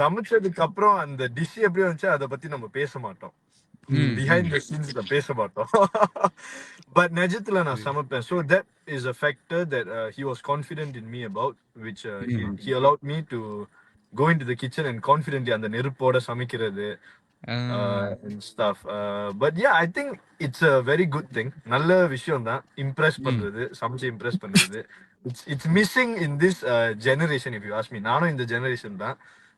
சமைச்சதுக்கு அப்புறம் அந்த டிஷ் எப்படி வந்துச்சு அதை பத்தி நம்ம பேச மாட்டோம். behind the scenes la பேச மாட்டோம். But நிஜத்துல நான் சமைப்பேன். So that is a factor that he was confident in me about, which he allowed me to go into the kitchen and confidently அந்த நெருப்போட சமைக்கிறது and stuff. But yeah, I think it's a very good thing. நல்ல விஷயம் தான் impress பண்றது, சமைச்சு impress பண்றது. It's missing in this generation, if you ask me. நானும் இந்த generation தான்.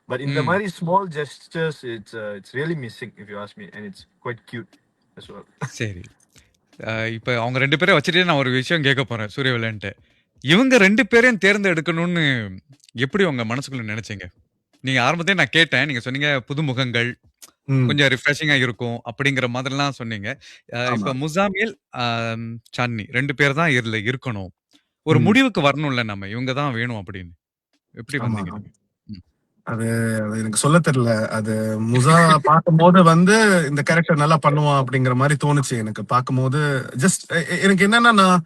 But in the மாதிரி small gestures, it's really missing, if you ask me, and it's quite cute as well. சரி. இப்ப அவங்க 2 பேரையும் வச்சுட்டே நான் ஒரு விஷயம் கேட்க போறேன் சூரியவேலன்ட்டு. இவங்க 2 பேரையும் தேர்ந்தெடுக்கணும்னு எப்படி உங்க மனசுக்குள்ள நினைச்சீங்க? நீங்க ஆரம்பத்திலே நான் கேட்டேன். நீங்க சொன்னீங்க புதுமுகங்கள், கொஞ்சம் ரிஃப்ரெஷிங்கா இருக்கும் அப்படிங்கிற மாதிரிலாம் சொன்னீங்க. இப்ப முசாமில், சாந்தினி 2 பேர் தான் இதுல இருக்கணும். ஒரு முடிவுக்கு வரணும்ல நம்ம, இவங்க தான் வேணும் அப்படின்னு. எப்படி வந்தீங்க? அது எனக்கு சொல்ல தெரியல. அது முசா பார்க்கும்போது வந்து இந்த கேரக்டர் நல்லா பண்ணுவான் அப்படிங்கிற மாதிரி தோணுச்சு எனக்கு பார்க்கும்போது. ஜஸ்ட் எனக்கு என்னன்னா, நான்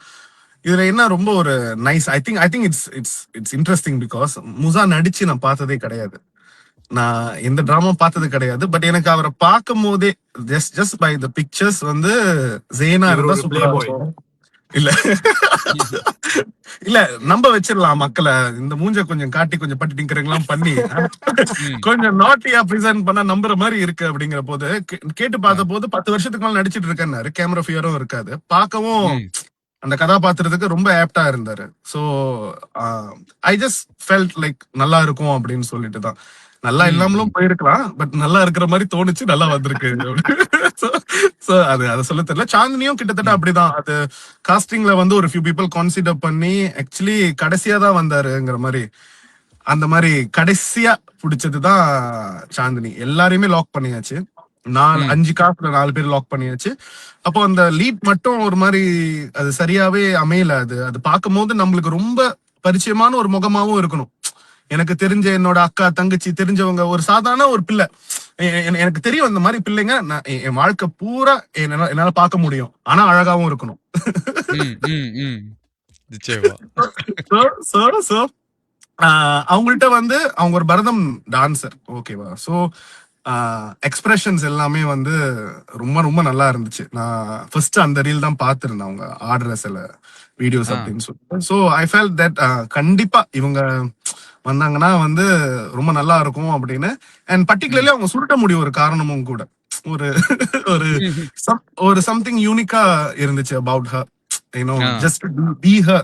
இதுல என்ன ரொம்ப ஒரு nice, I think it's interesting because Musa நடிச்சு நான் பார்த்ததே கிடையாது. நான் எந்த டிராமா பார்த்தது கிடையாது. பட் எனக்கு அவரை பார்க்கும் போதே ஜஸ்ட் பை த பிக்சர்ஸ் வந்து ஜேனா இருந்தா சூப்பரா இல்ல இல்ல நம்ப வச்சிடலாம் மக்களை. இந்த மூஞ்ச கொஞ்சம் காட்டி கொஞ்சம் பட்டி டிங்கரெல்லாம் பண்ணி கொஞ்சம் நாட்டியா பிரசன்ட் பண்ணா நம்புற மாதிரி இருக்கு அப்படிங்கிற போது கேட்டு பார்த்த போது 10 வருஷத்துக்கு மேல நடிச்சிட்டு இருக்கேன்னாரு. கேமரா ஃபியரும் இருக்காது, பார்க்கவும் அந்த கதாபாத்திரத்துக்கு ரொம்ப ஆப்டா இருந்தாரு. So I just felt like நல்லா இருக்கும் அப்படின்னு சொல்லிட்டு தான். நல்லா இல்லாமலும் போயிருக்கலாம், பட் நல்லா இருக்கிற மாதிரி தோணுச்சு, நல்லா வந்திருக்கு. அதை சொல்ல தெரியல. சாந்தினியும் கிட்டத்தட்ட அப்படிதான். அது காஸ்டிங்ல வந்து ஒரு ஃபியூ பீப்புள் கன்சிடர் பண்ணி ஆக்சுவலி கடைசியா தான் வந்தாருங்கிற மாதிரி, அந்த மாதிரி கடைசியா பிடிச்சதுதான் சாந்தினி. எல்லாரையுமே லாக் பண்ணியாச்சு. 5 காஸ்ட்ல 4 பேர் லாக் பண்ணியாச்சு. அப்போ அந்த லீட் மட்டும் ஒரு மாதிரி அது சரியாவே அமையல. அது பார்க்கும் போது நம்மளுக்கு ரொம்ப பரிச்சயமான ஒரு முகமாவும் இருக்கணும். எனக்கு தெரிஞ்ச என்னோட அக்கா தங்கச்சி தெரிஞ்சவங்க, ஒரு சாதாரண ஒரு பிள்ளை, எனக்கு தெரியும் அந்த மாதிரி பிள்ளைங்க என் வாழ்க்கை பூரா என்னால பார்க்க முடியும். ஆனா அழகாவும் இருக்கணும். அவங்கள்ட்ட வந்து அவங்க ஒரு பரதம் டான்சர், ஓகேவா? சோ எக்ஸ்பிரஷன்ஸ் எல்லாமே வந்து ரொம்ப ரொம்ப நல்லா இருந்துச்சு. நான் ஃபர்ஸ்ட் அந்த ரீல் தான் பார்த்திருந்தேன், அவங்க ஆடுற சில வீடியோஸ் அப்படின்னு சொல்லிட்டு. சோ ஐ ஃபெல்ட் தட் கண்டிப்பா இவங்க வந்தாங்கன்னா வந்து ரொம்ப நல்லா இருக்கும் அப்படின்னு. அண்ட் பர்டிகுலர்லி அவங்க சுருட்ட முடியும் ஒரு காரணமும் கூட, ஒரு சம்திங் யூனிக்கா இருந்துச்சு about her. Just be her.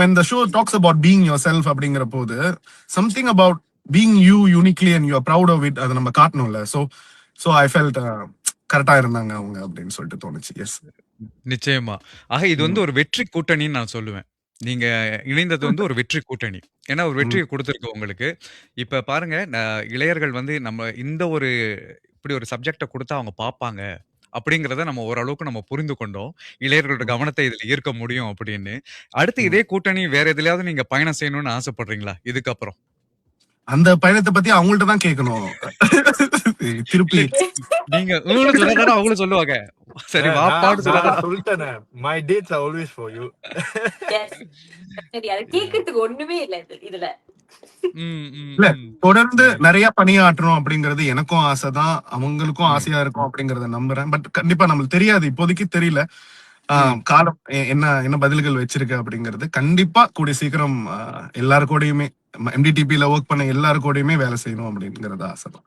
When the show talks about being yourself அப்படிங்கிற போது something about being you uniquely and you are proud of it, அதை நம்ம காட்டணும்ல. So I felt கரெக்டா இருந்தாங்க அவங்க அப்படின்னு சொல்லிட்டு தோணுச்சு. எஸ், நிச்சயமா. ஆக இது வந்து ஒரு வெற்றி கூட்டணின்னு நான் சொல்லுவேன். நீங்க இணைந்தது வந்து ஒரு வெற்றி கூட்டணி. ஏன்னா ஒரு வெற்றியை கொடுத்துருக்கு உங்களுக்கு. இப்ப பாருங்க, இளையர்கள் வந்து நம்ம இந்த ஒரு இப்படி ஒரு சப்ஜெக்ட கொடுத்தா அவங்க பார்ப்பாங்க அப்படிங்கிறத நம்ம ஓரளவுக்கு நம்ம புரிந்து கொண்டோம். இளையர்களோட கவனத்தை இதுல ஈர்க்க முடியும் அப்படின்னு. அடுத்து இதே கூட்டணி வேற எதுலயாவது நீங்க பயணம் செய்யணும்னு ஆசைப்படுறீங்களா இதுக்கப்புறம்? அந்த பயணத்தை பத்தி அவங்கள்ட்ட தான் கேட்கணும். திருப்பி நீங்க சொல்லாதானே அவங்களும் சொல்லுவாங்க. சரி வாப்பாடு சொல்லிட்டேன். My dates are always for you. சரி, அது கேக்குறதுக்கு ஒண்ணுமே இல்ல இதுல. இல்ல, தொடர்ந்து நிறைய பணியாற்றணும் அப்படிங்கறது எனக்கும் ஆசைதான், அவங்களுக்கும் ஆசையா இருக்கும் அப்படிங்கறத நம்புறேன். பட் கண்டிப்பா நம்மளுக்கு தெரியாது, இப்போதைக்கு தெரியல காலம் என்ன பதில்கள் வச்சிருக்கு அப்படிங்கிறது. கண்டிப்பா கூடிய சீக்கிரம் எல்லாரு கூடயுமே, MDTP-ல ஒர்க் பண்ண எல்லாரு கூடயுமே வேலை செய்யணும் அப்படிங்கறது ஆசைதான்.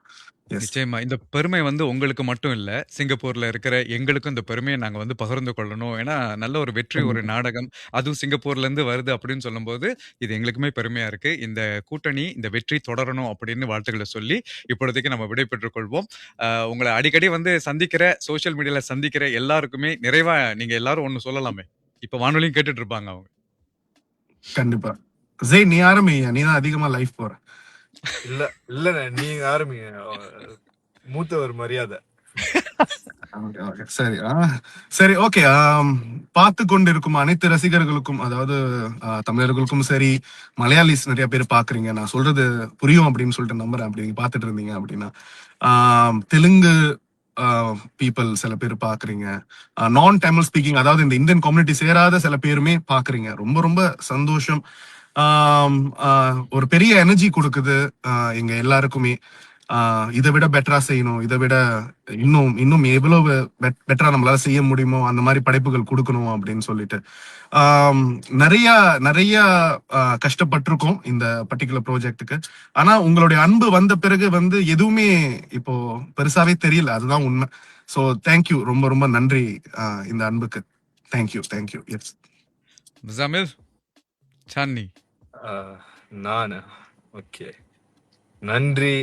நிச்சயமா. இந்த பெருமை வந்து உங்களுக்கு மட்டும் இல்ல, சிங்கப்பூர்ல இருக்கிற எங்களுக்கும் இந்த பெருமையை நாங்க வந்து பகிர்ந்து கொள்ளணும். ஏன்னா நல்ல ஒரு வெற்றி ஒரு நாடகம், அதுவும் சிங்கப்பூர்ல இருந்து வருது அப்படின்னு சொல்லும்போது இது எங்களுக்குமே பெருமையா இருக்கு. இந்த கூட்டணி, இந்த வெற்றி தொடரணும் அப்படின்னு வாழ்த்துக்களை சொல்லி இப்பொழுதைக்கு நம்ம விடை பெற்றுக் கொள்வோம். உங்களை அடிக்கடி வந்து சந்திக்கிற, சோசியல் மீடியால சந்திக்கிற எல்லாருக்குமே நிறைவா நீங்க எல்லாரும் ஒண்ணு சொல்லலாமே. இப்ப வானொலியும் கேட்டுட்டு இருப்பாங்க அவங்க. கண்டிப்பா. ஜெய், நீ ஆரம்பிங்க, நீ தான் அதிகமா லைஃப் போற. இல்ல நீங்க ஆரம்பிங்க, மூத்தவர் மரியாதை. சரி, ஓகே. பார்த்து கொண்டிருக்கும் அனைத்து ரசிகர்களுக்கும், அதாவது தமிழர்களுக்கும் சரி, மலையாளிஸ் நிறைய பேர் பாக்குறீங்க, நான் சொல்றது புரியும் அப்படின்னு சொல்லிட்டு நம்புறேன். அப்படி நீங்க பாத்துட்டு இருந்தீங்க அப்படின்னா, தெலுங்கு பீப்புள் சில பேர் பாக்குறீங்க, நான் தமிழ் ஸ்பீக்கிங், அதாவது இந்த இந்தியன் கம்யூனிட்டி சேராத சில பேருமே பாக்குறீங்க. ரொம்ப ரொம்ப சந்தோஷம். ஒரு பெரிய எனர்ஜி கொடுக்குது எங்க எல்லாருக்குமே. இதை விட பெட்டரா செய்யணும், இதை விட இன்னும் இன்னும் எவ்வளவு பெட்டரா நம்மளால செய்ய முடியுமோ அந்த மாதிரி படைப்புகள் கொடுக்கணும் அப்படின்னு சொல்லிட்டு நிறைய நிறைய கஷ்டப்பட்டிருக்கோம் இந்த பர்டிகுலர் ப்ராஜெக்ட்டுக்கு. ஆனா உங்களுடைய அன்பு வந்த பிறகு வந்து எதுவுமே இப்போ பெருசாவே தெரியல, அதுதான் உண்மை. ஸோ தேங்க்யூ, ரொம்ப ரொம்ப நன்றி இந்த அன்புக்கு. தேங்க்யூ. எஸ் ஜமீல், சான்னி. நான் ஓகே, நன்றி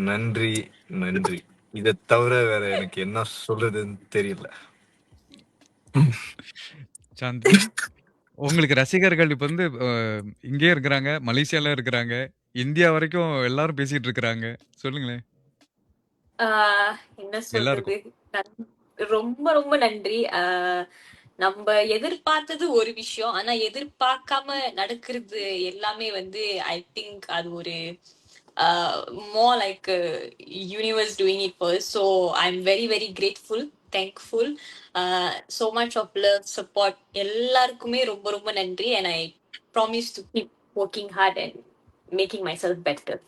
நன்றி நன்றி. இதை தவிர வேற எனக்கு என்ன சொல்றதுன்னு தெரியல. சாந்தி, உங்களுக்கு ரசிகர்கள் இப்ப வந்து இங்கே இருக்கிறாங்க, மலேசியால இருக்கிறாங்க, இந்தியா வரைக்கும் எல்லாரும் பேசிட்டு இருக்கிறாங்க. சொல்லுங்களேன். என்ன எல்லாருக்கும். சொல்றது, ரொம்ப ரொம்ப நன்றி. நம்ம எதிர்பார்த்தது ஒரு விஷயம், ஆனா எதிர்பார்க்காம நடக்கிறது எல்லாமே வந்து ஐ திங்க் அது ஒரு more like universe doing it first. So I'm very very grateful, thankful, so much of love, support எல்லாருக்குமே ரொம்ப ரொம்ப நன்றி. And I promise to keep working hard and making myself better.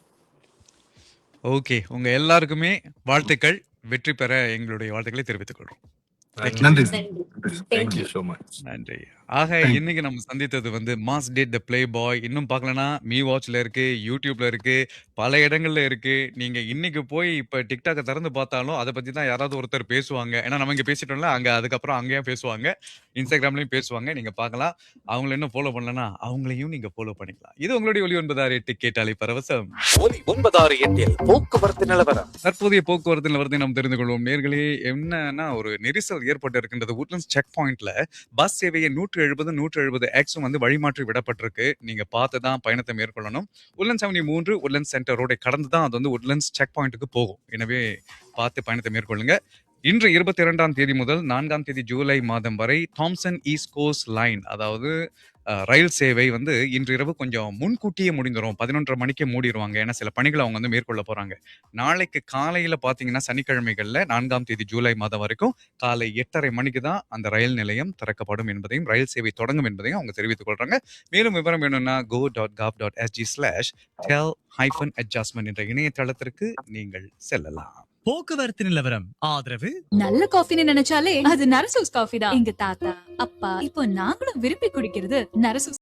Okay, உங்க எல்லாருக்குமே வாழ்த்துக்கள். வெற்றி பெற எங்களுடைய வாழ்த்துக்களை தெரிவித்துக் கொள்றோம். நன்றி. Thank you so much. நன்றி. ஆக இன்னைக்கு நம்ம சந்தித்தது வந்து mass date the play boy. இன்னும் பார்க்கலனா மீ வாட்ச்ல இருக்கு, யூடியூப்ல இருக்கு, பல இடங்கள்ல இருக்கு. நீங்க இன்னைக்கு போய் இப்ப டிக்டாக்க திறந்து பார்த்தாலும் அதை பத்தி தான் யாராவது ஒருத்தர் பேசுவாங்க. ஏன்னா நம்ம இங்க பேசிட்டோம்ல, அங்க அதுக்கப்புறம் அங்கேயும் பேசுவாங்க, இன்ஸ்டாகிராம்லயும் பேசுவாங்க. நீங்க பார்க்கலாம். அவங்கள இன்னும் ஃபாலோ பண்ணலனா அவங்களையும் நீங்க ஃபாலோ பண்ணிக்கலாம். இது உங்களுடைய ஒலி 968 கேட்டாலே பரவசம். ஒலி 968 போக்குவரத்து நிலவரம். தற்போதைய போக்குவரத்து நிலவரத்தை நாம் தெரிந்து கொள்வோம். நேர்களே, என்னன்னா ஒரு நெரிசல் ஏற்பட்டு இருக்கின்றது. உட்லண்ட்ஸ் செக் பாயிண்ட்ல பஸ் சேவையை 170 எக்ஸும் வந்து வழிமாற்றி விடப்பட்டிருக்கு. நீங்க பார்த்து தான் பயணத்தை மேற்கொள்ளணும். உட்லண்ட்ஸ் 73 உட்லண்ட்ஸ் சென்டர் ரோடை கடந்து தான் அது வந்து உட்லண்ட்ஸ் செக் பாயிண்ட்டுக்கு போகும். எனவே பார்த்து பயணத்தை மேற்கொள்ளுங்க. இன்று 22ஆம் தேதி முதல் 4ஆம் தேதி ஜூலை மாதம் வரை தாம்சன் ஈஸ்ட் கோஸ்ட் லைன், அதாவது ரயில் சேவை வந்து இன்று இரவு கொஞ்சம் முன்கூட்டியே முடிந்துரும். 11:30 மணிக்கே மூடிடுவாங்க. ஏன்னா சில பணிகளை அவங்க வந்து மேற்கொள்ள போறாங்க. நாளைக்கு காலையில பாத்தீங்கன்னா சனிக்கிழமைகள்ல 4ஆம் தேதி ஜூலை மாதம் வரைக்கும் காலை 8:30 மணிக்கு தான் அந்த ரயில் நிலையம் திறக்கப்படும் என்பதையும், ரயில் சேவை தொடங்கும் என்பதையும் அவங்க தெரிவித்துக் கொள்றாங்க. மேலும் விவரம் வேணும்னா go.gov.sg/tel-adjustment என்ற இணையதளத்திற்கு நீங்கள் செல்லலாம். போக்குவரத்து நிலவரம் ஆதரவு. நல்ல காஃபின்னு நினைச்சாலே அது நரசூஸ் காஃபி தான். எங்க தாத்தா அப்பா இப்போ நாங்களும் விரும்பி குடிக்கிறது நரசூஸ்